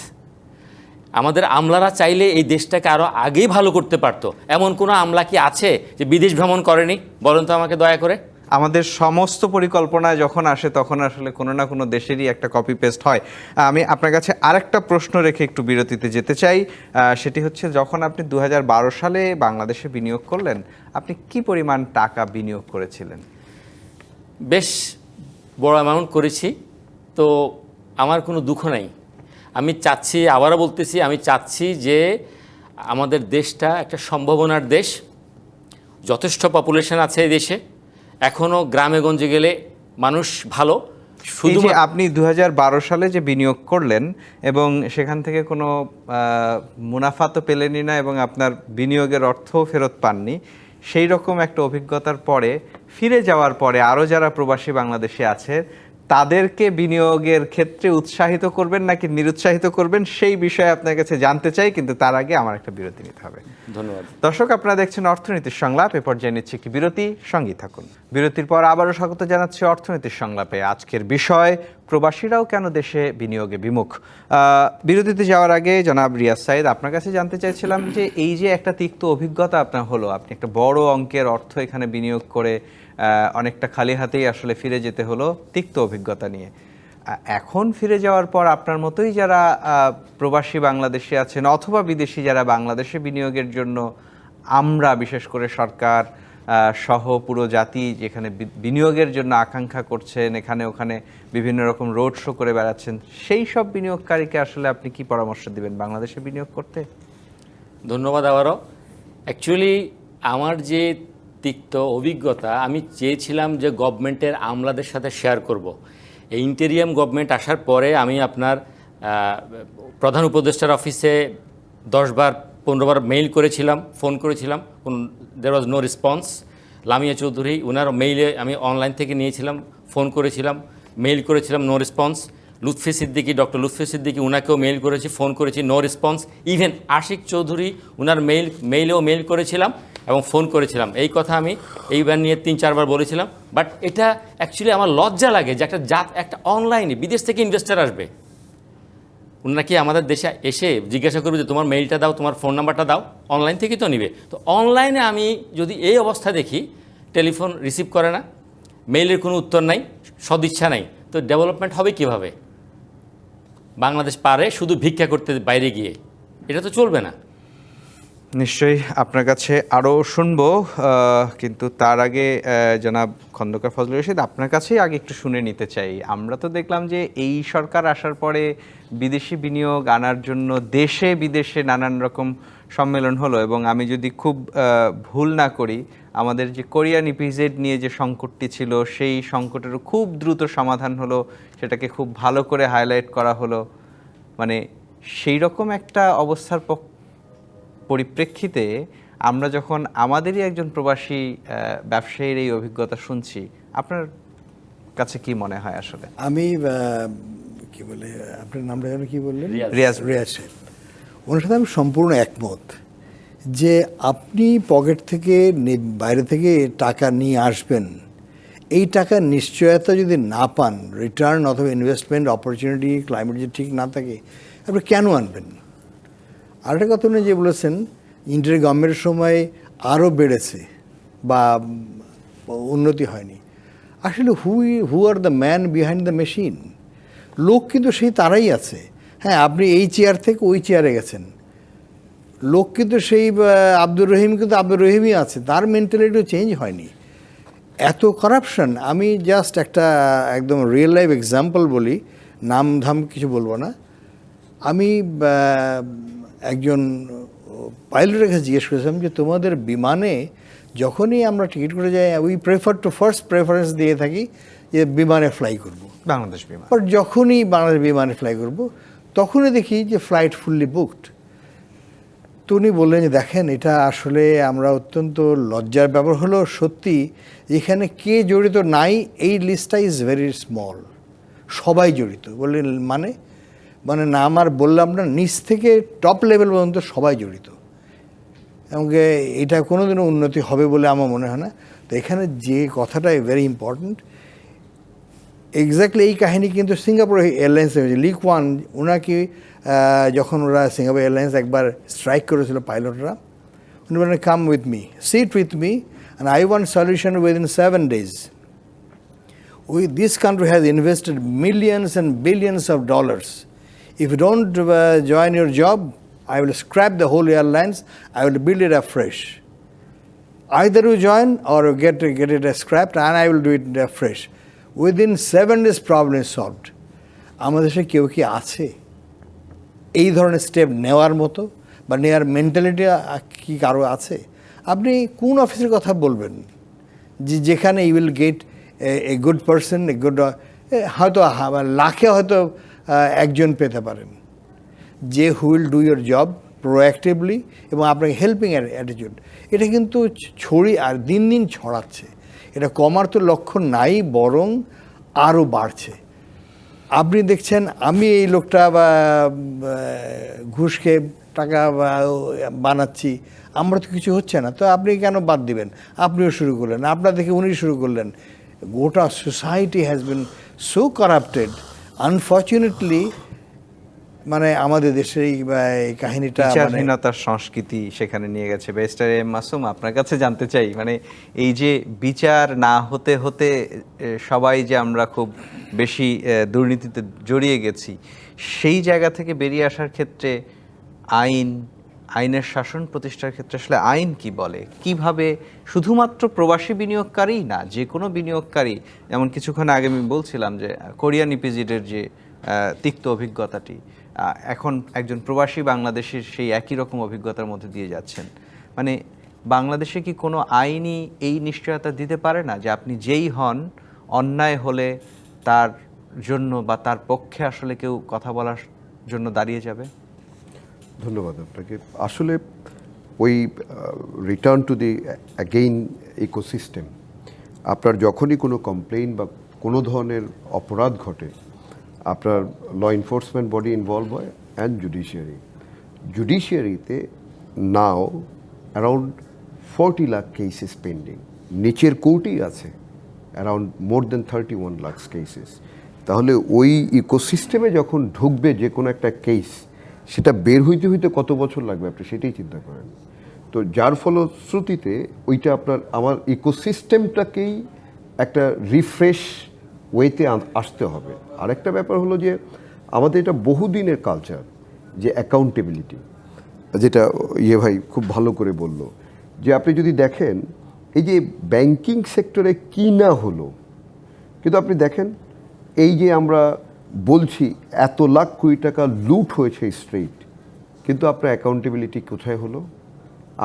আমাদের আমলারা চাইলে এই দেশটাকে আরও আগেই ভালো করতে পারতো। এমন কোনো আমলা কি আছে যে বিদেশ ভ্রমণ করেনি? বলুন তো আমাকে দয়া করে। আমাদের সমস্ত পরিকল্পনা যখন আসে তখন আসলে কোনো না কোনো দেশেরই একটা কপি পেস্ট হয়। আমি আপনার কাছে আরেকটা প্রশ্ন রেখে একটু বিরতিতে যেতে চাই। সেটি হচ্ছে, যখন আপনি 2012 সালে বাংলাদেশে বিনিয়োগ করলেন, আপনি কি পরিমাণ টাকা বিনিয়োগ করেছিলেন? বেশ বড় অ্যামাউন্ট করেছি। তো আমার কোনো দুঃখ নাই। আমি চাচ্ছি, আবারও বলতেছি, আমি চাচ্ছি যে আমাদের দেশটা একটা সম্ভাবনার দেশ। যথেষ্ট পপুলেশন আছে এই দেশে, এখনও গ্রামে গঞ্জে গেলে মানুষ ভালো। শুধু আপনি 2012 সালে যে বিনিয়োগ করলেন এবং সেখান থেকে কোনো মুনাফা তো পেলেনই না এবং আপনার বিনিয়োগের অর্থও ফেরত পাননি, সেই রকম একটা অভিজ্ঞতার পরে ফিরে যাওয়ার পরে আরও যারা প্রবাসী বাংলাদেশে আছে তাদেরকে বিনিয়োগের ক্ষেত্রে উৎসাহিত করবেন নাকি নিরুৎসাহিত করবেন, সেই বিষয়ে আপনার কাছে জানতে চাই, কিন্তু তার আগে আমার একটা বিরতি নিতে হবে। ধন্যবাদ দর্শক, আপনারা দেখছেন অর্থনীতির সংলাপ। এ পর্যায়ে নিচ্ছে কি বিরতি, সঙ্গেই থাকুন। বিরতির পর আবারও স্বাগত জানাচ্ছি অর্থনীতির সংলাপে। আজকের বিষয়, প্রবাসীরাও কেন দেশে বিনিয়োগে বিমুখ। বিরতিতে যাওয়ার আগে জনাব রিয়াজ সাইদ, আপনার কাছে জানতে চাইছিলাম যে এই যে একটা তিক্ত অভিজ্ঞতা আপনার হলো, আপনি একটা বড় অঙ্কের অর্থ এখানে বিনিয়োগ করে অনেকটা খালি হাতেই আসলে ফিরে যেতে হলো তিক্ত অভিজ্ঞতা নিয়ে। এখন ফিরে যাওয়ার পর আপনার মতোই যারা প্রবাসী বাংলাদেশে আছেন অথবা বিদেশি যারা বাংলাদেশে বিনিয়োগের জন্য, আমরা বিশেষ করে সরকার সহ পুরো জাতি যেখানে বিনিয়োগের জন্য আকাঙ্ক্ষা করছেন, এখানে ওখানে বিভিন্ন রকম রোড শো করে বেড়াচ্ছেন, সেই সব বিনিয়োগকারীকে আসলে আপনি কি পরামর্শ দিবেন বাংলাদেশে বিনিয়োগ করতে? ধন্যবাদ আবারও। অ্যাকচুয়ালি আমার যে তিক্ত অভিজ্ঞতা, আমি চেয়েছিলাম যে গভর্নমেন্টের আমলাদের সাথে শেয়ার করব। এই ইন্টেরিয়াম গভর্নমেন্ট আসার পরে আমি আপনার প্রধান উপদেষ্টার অফিসে 10 বার 15 বার মেইল করেছিলাম, ফোন করেছিলাম, there was no response. Lamia Chowdhury ওনার মেইলে আমি অনলাইন থেকে নিয়েছিলাম, ফোন করেছিলাম, মেইল করেছিলাম, no response. Lutfi Siddiqui, doctor Lutfi Siddiqui, ওনাকেও মেইল করেছি, ফোন করেছি, no response. Even Ashiq Chowdhury ওনার মেইলেও মেইল করেছিলাম এবং ফোন করেছিলাম। এই কথা আমি এইবার নিয়ে 3-4 বার বলেছিলাম। বাট এটা অ্যাকচুয়ালি আমার লজ্জা লাগে যে একটা অনলাইনে বিদেশ থেকে ইনভেস্টার আসবে, ওনারা কি আমাদের দেশে এসে জিজ্ঞাসা করবে যে তোমার মেইলটা দাও, তোমার ফোন নাম্বারটা দাও? অনলাইন থেকেই তো নিবে। তো অনলাইনে আমি যদি এই অবস্থা দেখি, টেলিফোন রিসিভ করে না, মেইলের কোনো উত্তর নাই, সদিচ্ছা নাই, তো ডেভেলপমেন্ট হবে কিভাবে? বাংলাদেশ পারে শুধু ভিক্ষা করতে বাইরে গিয়ে, এটা তো চলবে না। নিশ্চয়ই আপনার কাছে আরও শুনবো, কিন্তু তার আগে জনাব খন্দকার ফজলুর রশীদ, আপনার কাছেই আগে একটু শুনে নিতে চাই। আমরা তো দেখলাম যে এই সরকার আসার পরে বিদেশি বিনিয়োগ আনার জন্য দেশে বিদেশে নানান রকম সম্মেলন হলো, এবং আমি যদি খুব ভুল না করি, আমাদের যে কোরিয়ান ইপিজেড নিয়ে যে সংকটটি ছিল, সেই সংকটেরও খুব দ্রুত সমাধান হলো, সেটাকে খুব ভালো করে হাইলাইট করা হলো। মানে সেই রকম একটা অবস্থার পরিপ্রেক্ষিতে আমরা যখন আমাদেরই একজন প্রবাসী ব্যবসায়ীর এই অভিজ্ঞতা শুনছি, আপনার কাছে কি মনে হয় আসলে? আমি কি বলে, আপনার নামটা যেন কি বললেন? রিয়াজ। ওনার সাথে আমি সম্পূর্ণ একমত যে আপনি পকেট থেকে বাইরে থেকে টাকা নিয়ে আসবেন, এই টাকার নিশ্চয়তা যদি না পান, রিটার্ন অথবা ইনভেস্টমেন্ট অপরচুনিটি ক্লাইমেট যদি ঠিক না থাকে, আপনি কেন আনবেন? আরেকটা কথা উনি যে বলেছেন, ইন্টার গভর্নমেন্টের সময় আরও বেড়েছে বা উন্নতি হয়নি। আসলে who are the man behind the machine? লোক কিন্তু সেই তারাই আছে। হ্যাঁ, আপনি এই চেয়ার থেকে ওই চেয়ারে গেছেন, লোক কিন্তু সেই আব্দুর রহিম কিন্তু আব্দুর রহিমই আছে, তার মেন্টালিটিও চেঞ্জ হয়নি। এত কারাপশন, আমি জাস্ট একটা একদম রিয়েল লাইফ এক্সাম্পল বলি, নাম ধাম কিছু বলবো না। আমি একজন পাইলটের কাছে জিজ্ঞেস করেছিলাম যে তোমাদের বিমানে যখনই আমরা টিকিট করে যাই, we prefer to first preference দিয়ে থাকি যে বিমানে ফ্লাই করব, বাংলাদেশ বিমান। বাট যখনই বাংলাদেশ বিমানে ফ্লাই করব, তখনই দেখি যে ফ্লাইট ফুললি বুকড। তো উনি বললেন যে দেখেন, এটা আসলে আমরা অত্যন্ত লজ্জার ব্যাপার হলো সত্যি, এখানে কে জড়িত নাই এই লিস্টটা ইজ ভেরি স্মল, সবাই জড়িত। বললেন মানে না, আমার বললাম না, নিচ থেকে টপ লেভেল পর্যন্ত সবাই জড়িত, এবং এটা কোনোদিনও উন্নতি হবে বলে আমার মনে হয় না। তো এখানে যে কথাটা ভেরি ইম্পর্ট্যান্ট, এক্স্যাক্টলি এই কাহিনী কিন্তু সিঙ্গাপুর এয়ারলাইন্সে হয়েছে। লি কুয়ান ওনাকে যখন ওরা সিঙ্গাপুর এয়ারলাইন্স একবার স্ট্রাইক করেছিল পাইলটরা, উনি বলেন come with me, sit with me, and I want solution within 7 days. This country has invested millions and billions of dollars. If you don't join your job, I will scrap the whole airlines. I will build it afresh. Either you join or get it scrapped, and I will do it afresh. Within 7 days, problem is solved. আমাদের দেশে কেউ কি আছে এই ধরনের step নেওয়ার মতো, বা নেওয়ার মেন্টালিটি কি কারো আছে? আপনি কোন অফিসের কথা বলবেন যেখানে you will get a good person, a good, হয়তো লাখে হয়তো একজন পেতে পারেন যে who will do your job proactively এবং আপনাকে হেল্পিং অ্যাটিটিউড। এটা কিন্তু আর দিন দিন ছড়াচ্ছে। এটা কমার তো লক্ষণ নাই, বরং আরও বাড়ছে। আপনি দেখছেন, আমি এই লোকটা বা ঘুষ খেয়ে টাকা বানাচ্ছি, আমরা তো কিছু হচ্ছে না, তো আপনি কেন বাদ দিবেন? আপনিও শুরু করলেন, আপনার দেখে উনি শুরু করলেন। গোটা society has been so corrupted, unfortunately. মানে আমাদের দেশের এই কাহিনীটা বিচারহীনতার সংস্কৃতি সেখানে নিয়ে গেছে। ব্যারিস্টার এম মাসুম, আপনার কাছে জানতে চাই, মানে এই যে বিচার না হতে হতে সবাই যে আমরা খুব বেশি দুর্নীতিতে জড়িয়ে গেছি, সেই জায়গা থেকে বেরিয়ে আসার ক্ষেত্রে আইন, আইনের শাসন প্রতিষ্ঠার ক্ষেত্রে আসলে আইন কি বলে, কিভাবে শুধুমাত্র প্রবাসী বিনিয়োগকারী না, যে কোনো বিনিয়োগকারী, যেমন কিছুক্ষণ আগে আমি বলছিলাম যে কোরিয়ান ইপিজিডের যে তিক্ত অভিজ্ঞতাটি, এখন একজন প্রবাসী বাংলাদেশের সেই একই রকম অভিজ্ঞতার মধ্যে দিয়ে যাচ্ছেন। মানে বাংলাদেশে কি কোনো আইনই এই নিশ্চয়তা দিতে পারে না যে আপনি যেই হন, অন্যায় হলে তার জন্য বা তার পক্ষে আসলে কেউ কথা বলার জন্য দাঁড়িয়ে যাবে? ধন্যবাদ আপনাকে। আসলে ওই return to the again ecosystem, আপনার যখনই কোনো কমপ্লেইন বা কোনো ধরনের অপরাধ ঘটে, আপনার ল এনফোর্সমেন্ট বডি ইনভলভ হয় অ্যান্ড জুডিশিয়ারিতে now around 40 lakh cases pending, নিচের কোর্টেই আছে around more than 31 lakh cases. তাহলে ওই ইকোসিস্টেমে যখন ঢুকবে যে কোনো একটা কেস, সেটা বের হইতে হইতে কত বছর লাগবে আপনি সেটাই চিন্তা করেন। তো যার ফলশ্রুতিতে ওইটা আমার ইকোসিস্টেমটাকেই একটা রিফ্রেশ ওয়েতে আসতে হবে। আরেকটা ব্যাপার হলো যে আমাদের এটা বহুদিনের কালচার, যে অ্যাকাউন্টেবিলিটি, যেটা ভাই খুব ভালো করে বলল, যে আপনি যদি দেখেন এই যে ব্যাংকিং সেক্টরে কি না হলো, কিন্তু আপনি দেখেন এই যে আমরা বলছি এত লাখ কোটি টাকা লুট হয়েছে স্ট্রেট, কিন্তু আপনার অ্যাকাউন্টেবিলিটি কোথায় হলো?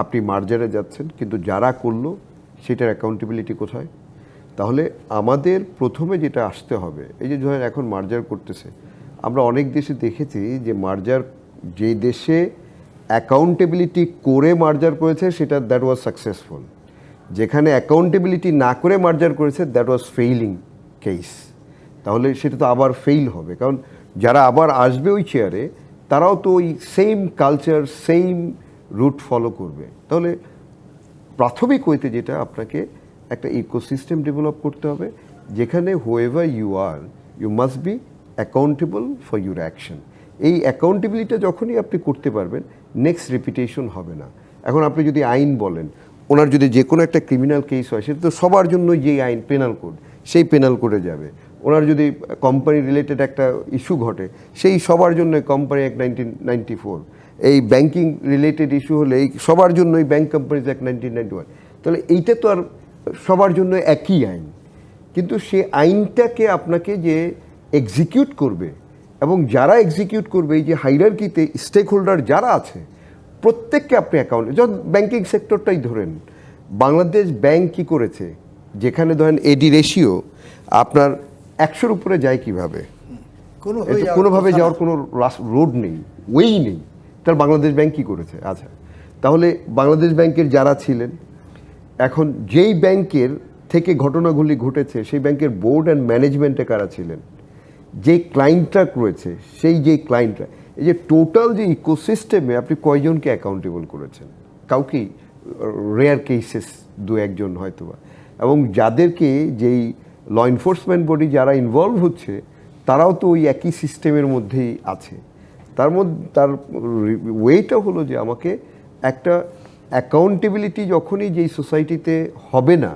আপনি মার্জারে যাচ্ছেন, কিন্তু যারা করলো সেটার অ্যাকাউন্টেবিলিটি কোথায়? তাহলে আমাদের প্রথমে যেটা আসতে হবে, এই যে ধরেন এখন মার্জার করতেছে, আমরা অনেক দেশে দেখেছি যে মার্জার, যে দেশে অ্যাকাউন্টেবিলিটি করে মার্জার করেছে সেটা দ্যাট ওয়াজ সাকসেসফুল, যেখানে অ্যাকাউন্টেবিলিটি না করে মার্জার করেছে দ্যাট ওয়াজ ফেইলিং কেস। তাহলে সেটা তো আবার ফেইল হবে, কারণ যারা আবার আসবে ওই চেয়ারে তারাও তো ওই same culture, same route follow করবে। তাহলে প্রাথমিক হইতে যেটা আপনাকে একটা ইকোসিস্টেম ডেভেলপ করতে হবে, যেখানে whoever you are, you must be accountable for your action. এই অ্যাকাউন্টেবিলিটিটা যখনই আপনি করতে পারবেন, নেক্সট রিপিটেশন হবে না। এখন আপনি যদি আইন বলেন, ওনার যদি যে কোনো একটা ক্রিমিনাল কেস হয়, সেটা তো সবার জন্য যেই আইন পেনাল কোড, সেই পেনাল কোডে যাবে। ওনার যদি কোম্পানি রিলেটেড একটা ইস্যু ঘটে, সেই সবার জন্য কোম্পানি অ্যাক্ট 1994, এই ব্যাংকিং রিলেটেড ইস্যু হলে এই সবার জন্যই ব্যাংক কোম্পানিজ অ্যাক্ট 1991। তাহলে এইটা তো আর সবার জন্য একই আইন, কিন্তু সে আইনটাকে আপনাকে যে এক্সিকিউট করবে, এবং যারা এক্সিকিউট করবে, এই যে হাইরার্কিতে স্টেক হোল্ডার যারা আছে, প্রত্যেককে আপনি অ্যাকাউন্ট, যখন ব্যাংকিং সেক্টরটাই ধরেন, বাংলাদেশ ব্যাংক কী করেছে, যেখানে ধরেন এডি রেশিও আপনার 100-র উপরে যায় কিভাবে? কোনোভাবে যাওয়ার কোনো রোড নেই, ওয়েই নেই। তার বাংলাদেশ ব্যাংক কী করেছে? আচ্ছা, তাহলে বাংলাদেশ ব্যাংকের যারা ছিলেন, এখন যেই ব্যাংকের থেকে ঘটনাগুলি ঘটেছে, সেই ব্যাংকের বোর্ড অ্যান্ড ম্যানেজমেন্টে কারা ছিলেন, যে ক্লায়েন্টরা রয়েছে, সেই যে ক্লায়েন্টরা, এই যে টোটাল যে ইকোসিস্টেমে আপনি কয়জনকে অ্যাকাউন্টেবল করেছেন? কাউকেই, রেয়ার কেসেস 2-1 হয়তোবা। এবং যাদেরকে যেই ল এনফোর্সমেন্ট বডি যারা ইনভলভ হচ্ছে, তারাও তো ওই একই সিস্টেমের মধ্যেই আছে। তার ওয়েটা হলো যে আমাকে একটা অ্যাকাউন্টেবিলিটি যখনই যেই সোসাইটিতে হবে না,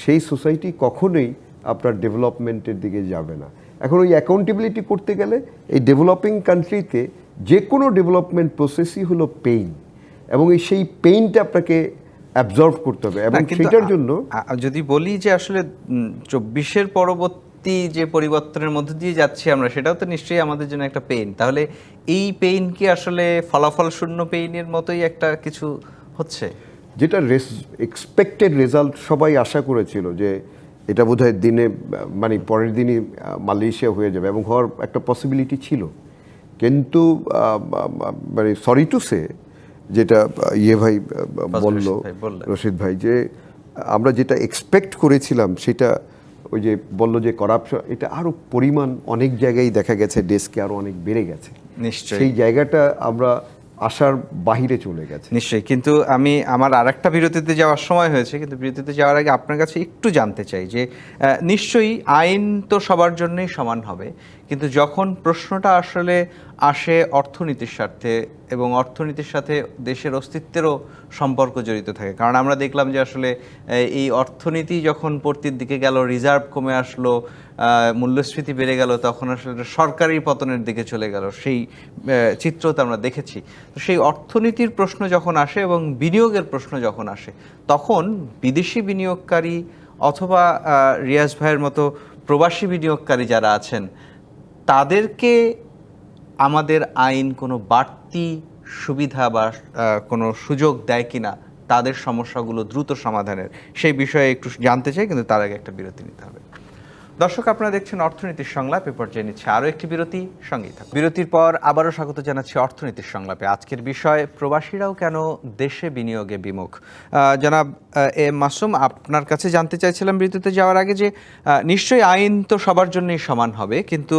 সেই সোসাইটি কখনোই আপনার ডেভেলপমেন্টের দিকে যাবে না। এখন ওই অ্যাকাউন্টেবিলিটি করতে গেলে এই ডেভেলপিং কান্ট্রিতে যে কোনো ডেভেলপমেন্ট প্রসেসই হলো পেইন, এবং সেই পেইনটা আপনাকে অ্যাবজর্ভ করতে হবে। এবং সেটার জন্য যদি বলি যে আসলে 24-এর পরবর্তী যে পরিবর্তনের মধ্যে দিয়ে যাচ্ছি আমরা, সেটাও তো নিশ্চয়ই আমাদের জন্য একটা পেইন। তাহলে এই পেইন কি আসলে ফলাফল শূন্য পেইনের মতোই একটা কিছু হচ্ছে? যেটা এক্সপেক্টেড রেজাল্ট সবাই আশা করেছিল যে এটা বোধহয় দিনে, মানে পরের দিনই মালয়েশিয়া হয়ে যাবে, এবং হওয়ার একটা পসিবিলিটি ছিল। কিন্তু মানে সরি টু সে, যেটা ভাই বলল, রশিদ ভাই, যে আমরা যেটা এক্সপেক্ট করেছিলাম সেটা, ওই যে বললো যে করাপশন, এটা আরও পরিমাণ অনেক জায়গায় দেখা গেছে ডেস্কে আরও অনেক বেড়ে গেছে। নিশ্চয়ই সেই জায়গাটা আমরা আশার বাহিরে চলে গেছে। নিশ্চয়ই। কিন্তু আমি আমার আরেকটা বিরতিতে যাওয়ার সময় হয়েছে, কিন্তু বিরতিতে যাওয়ার আগে আপনার কাছে একটু জানতে চাই যে নিশ্চয়ই আইন তো সবার জন্যই সমান হবে, কিন্তু যখন প্রশ্নটা আসলে আসে অর্থনীতির স্বার্থে এবং অর্থনীতির সাথে দেশের অস্তিত্বেরও সম্পর্ক জড়িত থাকে, কারণ আমরা দেখলাম যে আসলে এই অর্থনীতি যখন পড়তির দিকে গেল, রিজার্ভ কমে আসলো, মূল্যস্ফীতি বেড়ে গেল, তখন আসলে সরকারি পতনের দিকে চলে গেল, সেই চিত্রটা আমরা দেখেছি। তো সেই অর্থনীতির প্রশ্ন যখন আসে এবং বিনিয়োগের প্রশ্ন যখন আসে, তখন বিদেশি বিনিয়োগকারী অথবা রিয়াজ ভাইয়ের মতো প্রবাসী বিনিয়োগকারী যারা আছেন, তাদেরকে আমাদের আইন কোনো বাড়তি সুবিধা বা কোনো সুযোগ দেয় কিনা তাদের সমস্যাগুলো দ্রুত সমাধানের, সেই বিষয়ে একটু জানতে চাই, কিন্তু তার আগে একটা বিরতি নিতে হবে। দর্শক, আপনারা দেখছেন অর্থনীতির সংলাপ। এ পর্যায়ে নিচ্ছে আরও একটি বিরতি, সঙ্গেই থাকুন। বিরতির পর আবারও স্বাগত জানাচ্ছি অর্থনীতির সংলাপে। আজকের বিষয় প্রবাসীরাও কেন দেশে বিনিয়োগে বিমুখ। জনাব এ মাসুম, আপনার কাছে জানতে চাইছিলাম বিরতিতে যাওয়ার আগে যে নিশ্চয়ই আইন তো সবার জন্যই সমান হবে, কিন্তু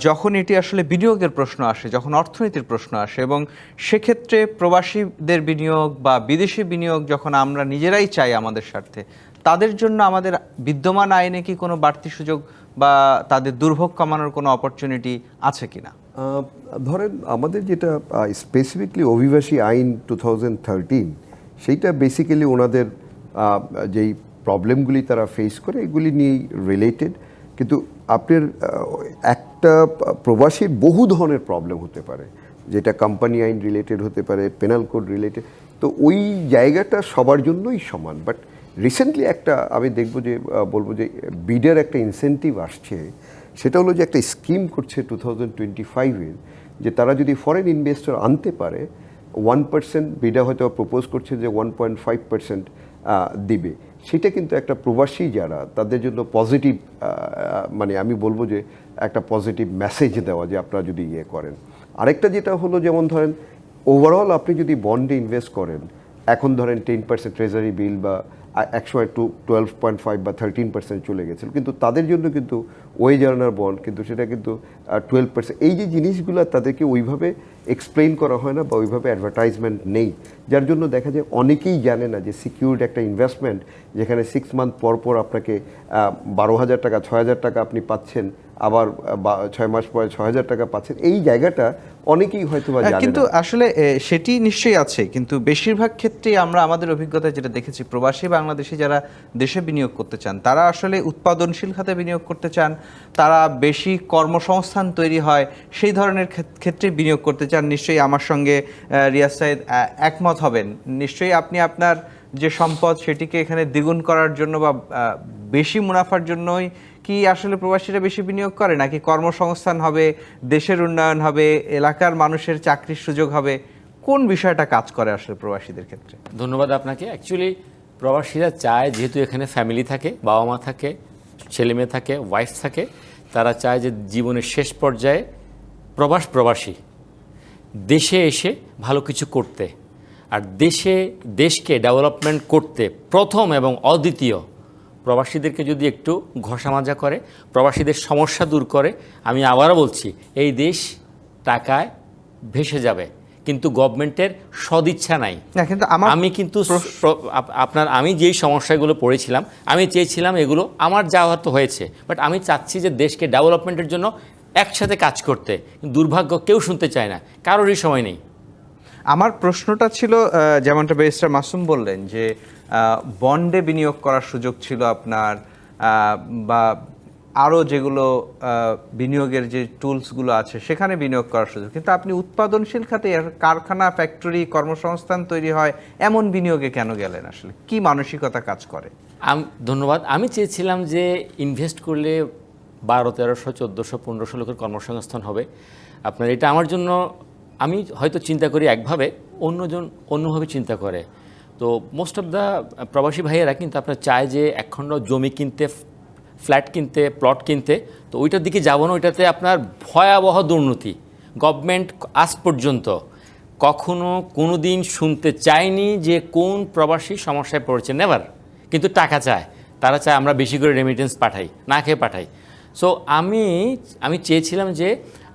যখন এটি আসলে বিনিয়োগের প্রশ্ন আসে, যখন অর্থনীতির প্রশ্ন আসে, এবং সেক্ষেত্রে প্রবাসীদের বিনিয়োগ বা বিদেশি বিনিয়োগ যখন আমরা নিজেরাই চাই আমাদের স্বার্থে, তাদের জন্য আমাদের বিদ্যমান আইনে কি কোনো বাড়তি সুযোগ বা তাদের দুর্ভোগ কমানোর কোনো অপরচুনিটি আছে কিনা? ধরেন আমাদের যেটা স্পেসিফিকলি অভিবাসী আইন 2013, সেইটা বেসিক্যালি ওনাদের যেই প্রবলেমগুলি তারা ফেস করে এগুলি নিয়েই রিলেটেড। কিন্তু আপনার একটা প্রবাসীর বহু ধরনের প্রবলেম হতে পারে, যেটা কোম্পানি আইন রিলেটেড হতে পারে, পেনাল কোড রিলেটেড। তো ওই জায়গাটা সবার জন্যই সমান। বাট রিসেন্টলি একটা আমি দেখব যে বলবো যে বিডের একটা ইনসেন্টিভ আসছে, সেটা হলো যে একটা স্কিম করছে 2025-এর, যে তারা যদি ফরেন ইনভেস্টর আনতে পারে 1%, বিডা হয়তো প্রপোজ করছে যে 1.5% দিবে। সেটা কিন্তু একটা প্রবাসী যারা তাদের জন্য পজিটিভ, মানে আমি বলবো যে একটা পজিটিভ মেসেজ দেওয়া যে আপনারা যদি ইয়ে করেন। আরেকটা যেটা হলো, যেমন ধরেন ওভারঅল আপনি যদি বন্ডে ইনভেস্ট করেন, এখন ধরেন 10% ট্রেজারি বিল বা একসময় 12.5 বা 13% চলে গেছিল, কিন্তু তাদের জন্য কিন্তু ওয়েজ আর্নার বন্ড কিন্তু সেটা কিন্তু 12%। এই যে জিনিসগুলো তাদেরকে ওইভাবে এক্সপ্লেইন করা হয় না বা ওইভাবে অ্যাডভার্টাইজমেন্ট নেই, যার জন্য দেখা যায় অনেকেই জানে না যে সিকিউরড একটা ইনভেস্টমেন্ট, যেখানে 6 মান্থ পর পর আপনাকে 12,000 টাকা 6,000 টাকা আপনি পাচ্ছেন, আবার 6 মাস পরে 6,000 টাকা পাচ্ছেন, এই জায়গাটা অনেকেই হয়তো বা জানে না। কিন্তু আসলে সেটি নিশ্চয়ই আছে, কিন্তু বেশিরভাগ ক্ষেত্রেই আমরা আমাদের অভিজ্ঞতায় যেটা দেখেছি, প্রবাসী বাংলাদেশি যারা দেশে বিনিয়োগ করতে চান, তারা আসলে উৎপাদনশীল খাতে বিনিয়োগ করতে চান, তারা বেশি কর্মসংস্থান তৈরি হয় সেই ধরনের ক্ষেত্রে বিনিয়োগ করতে চান। নিশ্চয়ই আমার সঙ্গে রিয়াজ সাইদ একমত হবেন। নিশ্চয়ই আপনি আপনার যে সম্পদ সেটিকে এখানে দ্বিগুণ করার জন্য বা বেশি মুনাফার জন্যই কি আসলে প্রবাসীরা বেশি বিনিয়োগ করে, নাকি কর্মসংস্থান হবে, দেশের উন্নয়ন হবে, এলাকার মানুষের চাকরির সুযোগ হবে? কোন বিষয়টা কাজ করে আসলে প্রবাসীদের ক্ষেত্রে? ধন্যবাদ আপনাকে। অ্যাকচুয়ালি প্রবাসীরা চায়, যেহেতু এখানে ফ্যামিলি থাকে, বাবা মা থাকে, ছেলে মেয়ে থাকে, ওয়াইফ থাকে, তারা চায় যে জীবনের শেষ পর্যায়ে প্রবাসী দেশে এসে ভালো কিছু করতে। আর দেশকে ডেভেলপমেন্ট করতে প্রথম এবং অদ্বিতীয় প্রবাসীদেরকে যদি একটু ঘষা মাজা করে, প্রবাসীদের সমস্যা দূর করে, আমি আবারও বলছি, এই দেশ টাকায় ভেসে যাবে, কিন্তু গভর্নমেন্টের সদিচ্ছা নাই। কিন্তু আমি কিন্তু আমি যেই সমস্যাগুলো পড়েছিলাম, আমি চেয়েছিলাম এগুলো আমার যাওয়া তো হয়েছে, বাট আমি চাচ্ছি যে দেশকে ডেভেলপমেন্টের জন্য একসাথে কাজ করতে। দুর্ভাগ্য, কেউ শুনতে চায় না, কারোরই সময় নেই। আমার প্রশ্নটা ছিল, যেমনটা ব্যারিস্টার মাসুম বললেন যে বন্ডে বিনিয়োগ করার সুযোগ ছিল আপনার, বা আরও যেগুলো বিনিয়োগের যে টুলসগুলো আছে সেখানে বিনিয়োগ করার সুযোগ, কিন্তু আপনি উৎপাদনশীল খাতে কারখানা, ফ্যাক্টরি, কর্মসংস্থান তৈরি হয় এমন বিনিয়োগে কেন গেলেন? আসলে কি মানসিকতা কাজ করে? ধন্যবাদ। আমি চেয়েছিলাম যে ইনভেস্ট করলে 1200, 1300, 1500 লোকের কর্মসংস্থান হবে। আপনার এটা আমার জন্য, আমি হয়তো চিন্তা করি একভাবে, অন্যজন অন্যভাবে চিন্তা করে। তো মোস্ট অফ দ্য প্রবাসী ভাইয়েরা কিন্তু আপনার চায় যে একখণ্ড জমি কিনতে, ফ্ল্যাট কিনতে, প্লট কিনতে। তো ওইটার দিকে যাব না, ওইটাতে আপনার ভয়াবহ দুর্নীতি। গভর্নমেন্ট আজ পর্যন্ত কখনো কোনো দিন শুনতে চায়নি যে কোন প্রবাসী সমস্যায় পড়েছে, নেভার। কিন্তু টাকা চায়, তারা চায় আমরা বেশি করে রেমিটেন্স পাঠাই, না খেয়ে পাঠাই। সো আমি চেয়েছিলাম যে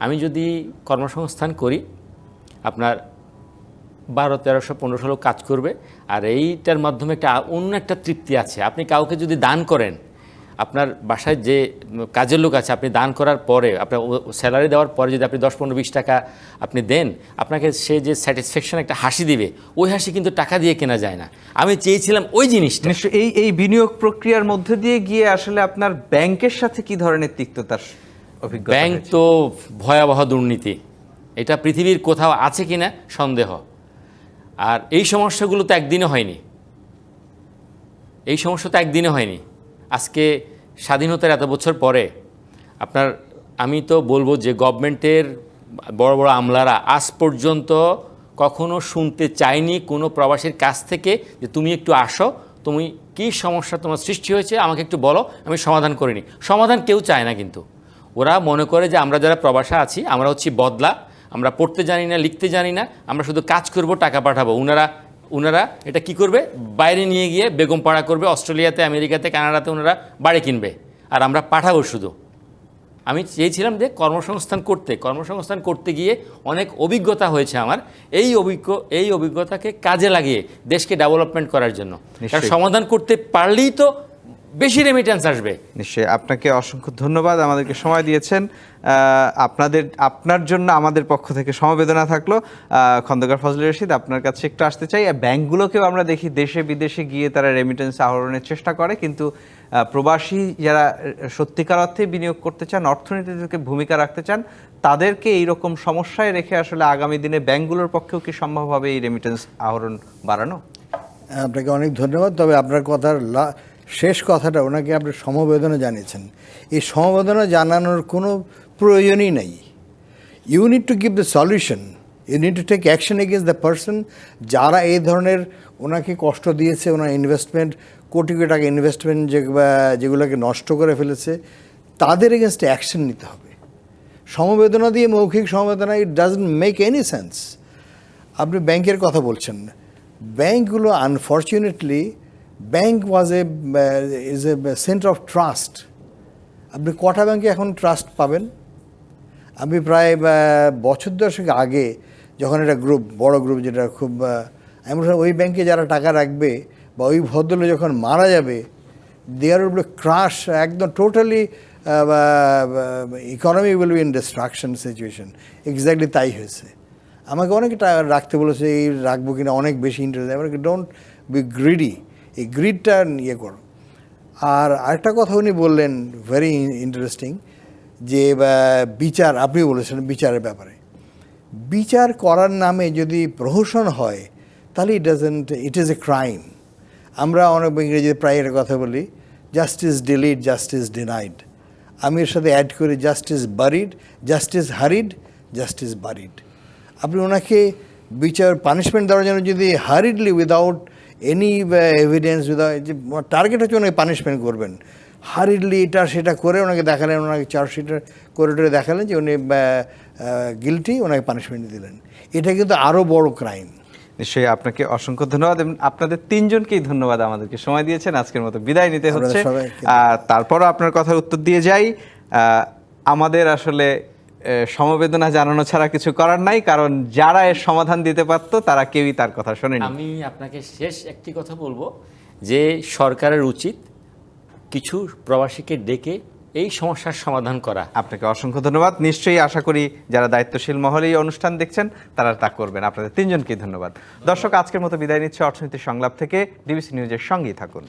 আমি যদি কর্মসংস্থান করি, আপনার 1200, 1500 লোক কাজ করবে, আর এইটার মাধ্যমে অন্য একটা তৃপ্তি আছে। আপনি কাউকে যদি দান করেন, আপনার বাসায় যে কাজের লোক আছে, আপনি দান করার পরে আপনার স্যালারি দেওয়ার পরে যদি আপনি 10, 15, 20 টাকা আপনি দেন, আপনাকে সে যে স্যাটিসফ্যাকশন একটা হাসি দিবে, ওই হাসি কিন্তু টাকা দিয়ে কেনা যায় না। আমি চেয়েছিলাম ওই জিনিসটা। নিশ্চয়ই এই বিনিয়োগ প্রক্রিয়ার মধ্যে দিয়ে গিয়ে আসলে আপনার ব্যাংকের সাথে কি ধরনের তিক্ততার অভিজ্ঞতা ব্যাংক হয়েছে? তো ভয়াবহ দুর্নীতি, এটা পৃথিবীর কোথাও আছে কিনা সন্দেহ। আর এই সমস্যাগুলো তো একদিনে হয়নি, এই সমস্যা তো একদিনে হয়নি। আজকে স্বাধীনতার এত বছর পরে আমি তো বলবো যে গভর্নমেন্টের বড় বড় আমলারা আজ পর্যন্ত কখনো শুনতে চায়নি কোনো প্রবাসীর কাছ থেকে যে তুমি একটু আসো, তুমি কী সমস্যা তোমার সৃষ্টি হয়েছে আমাকে একটু বলো, আমি সমাধান করিনি। সমাধান কেউ চায় না, কিন্তু ওরা মনে করে যে আমরা যারা প্রবাসে আছি আমরা হচ্ছি বদলা, আমরা পড়তে জানি না, লিখতে জানি না, আমরা শুধু কাজ করব, টাকা পাঠাবো। ওনারা এটা কি করবে, বাইরে নিয়ে গিয়ে বেগম পাড়া করবে, অস্ট্রেলিয়াতে, আমেরিকাতে, কানাডাতে ওনারা বাড়ি কিনবে, আর আমরা পাঠাবো শুধু। আমি চেয়েছিলাম যে কর্মসংস্থান করতে গিয়ে অনেক অভিজ্ঞতা হয়েছে আমার। এই অভিজ্ঞতাকে কাজে লাগিয়ে দেশকে ডেভেলপমেন্ট করার জন্য, কারণ সমাধান করতে পারলেই তো বেশি রেমিটেন্স আসবে। নিশ্চয়ই, আপনাকে অসংখ্য ধন্যবাদ, আমাদেরকে সময় দিয়েছেন। আপনার জন্য আমাদের পক্ষ থেকে সমবেদনা থাকলো। খন্দকার ফজলে রশিদ, আপনার কাছে একটু আসতে চাই। ব্যাংকগুলোকেও আমরা দেখি দেশে বিদেশে গিয়ে তারা রেমিটেন্স আহরণের চেষ্টা করে, কিন্তু প্রবাসী যারা সত্যিকার অর্থে বিনিয়োগ করতে চান, অর্থনীতিতে ভূমিকা রাখতে চান, তাদেরকে এইরকম সমস্যায় রেখে আসলে আগামী দিনে ব্যাংকগুলোর পক্ষেও কি সম্ভব হবে এই রেমিটেন্স আহরণ বাড়ানো? আপনাকে অনেক ধন্যবাদ। তবে আপনার কথার শেষ কথাটা, ওনাকে আপনি সমবেদনা জানিয়েছেন, এই সমবেদনা জানানোর কোনো প্রয়োজনই নেই। You need to give the solution, you need to take action against the person যারা এই ধরনের ওনাকে কষ্ট দিয়েছে, ওনার ইনভেস্টমেন্ট, কোটি কোটি টাকা ইনভেস্টমেন্ট যেগুলোকে নষ্ট করে ফেলেছে, তাদের এগেনস্টে অ্যাকশন নিতে হবে। সমবেদনা দিয়ে মৌখিক সমবেদনা, it doesn't make any sense. আপনি ব্যাংকের কথা বলছেন, ব্যাংকগুলো unfortunately, bank is a centre of trust. আপনি কটা ব্যাংকে এখন ট্রাস্ট পাবেন? আমি প্রায় বছর দশেক আগে যখন একটা বড় গ্রুপ যেটা খুব, আমি ওই ব্যাংকে যারা টাকা রাখবে বা ওই ভদ্রলোক যখন মারা যাবে, দেয়ার উইল বি ক্রাশ, একদম totally economy will be in destruction situation. Exactly তাই হয়েছে। আমাকে অনেক টাকা রাখতে বলেছে, এই রাখবো কিনা, অনেক বেশি ইন্টারেস্ট। আমাকে ডোন্ট বি গ্রিডি, এই গ্রিডটা ইয়ে করো। আর আরেকটা কথা উনি বললেন, ভেরি ইন্টারেস্টিং, যে বিচার, আপনি বলেছেন বিচারের ব্যাপারে। বিচার করার নামে যদি প্রহসন হয়, তাহলে ইট ইজ এ ক্রাইম। আমরা অনেক ইংরেজিতে প্রায় এর কথা বলি, জাস্টিস ডিলিড, জাস্টিস ডিনাইড। আমি এর সাথে অ্যাড করি justice buried, justice হারিড, justice buried. আপনি ওনাকে বিচার পানিশমেন্ট দেওয়ার জন্য যদি হারিডলি, উইদাউট এনি এভিডেন্স, যে টার্গেট হচ্ছে ওনাকে পানিশমেন্ট করবেন, হারিডলি এটা সেটা করে ওনাকে দেখালেন, ওনাকে চার্জশিটের করে দেখালেন যে উনি গিলটি, ওনাকে পানিশমেন্ট দিলেন, এটা কিন্তু আরও বড় ক্রাইম। নিশ্চয়ই, আপনাকে অসংখ্য ধন্যবাদ এবং আপনাদের তিনজনকেই ধন্যবাদ, আমাদেরকে সময় দিয়েছেন। আজকের মতো বিদায় নিতে হচ্ছে। তারপরও আপনার কথার উত্তর দিয়ে যাই, আমাদের আসলে সমবেদনা জানানো ছাড়া কিছু করার নাই, কারণ যারা এর সমাধান দিতে পারতো তারা কেউই তার কথা শোনেনি। আমি আপনাকে শেষ একটি কথা বলবো, যে সরকারের উচিত কিছু প্রবাসীকে ডেকে এই সমস্যার সমাধান করা। আপনাকে অসংখ্য ধন্যবাদ। নিশ্চয়ই আশা করি যারা দায়িত্বশীল মহলে এই অনুষ্ঠান দেখছেন তারা তা করবেন। আপনাদের তিনজনকেই ধন্যবাদ। দর্শক, আজকের মতো বিদায় নিচ্ছে অর্থনীতির সংলাপ থেকে। ডিবিসি নিউজের সঙ্গেই থাকুন।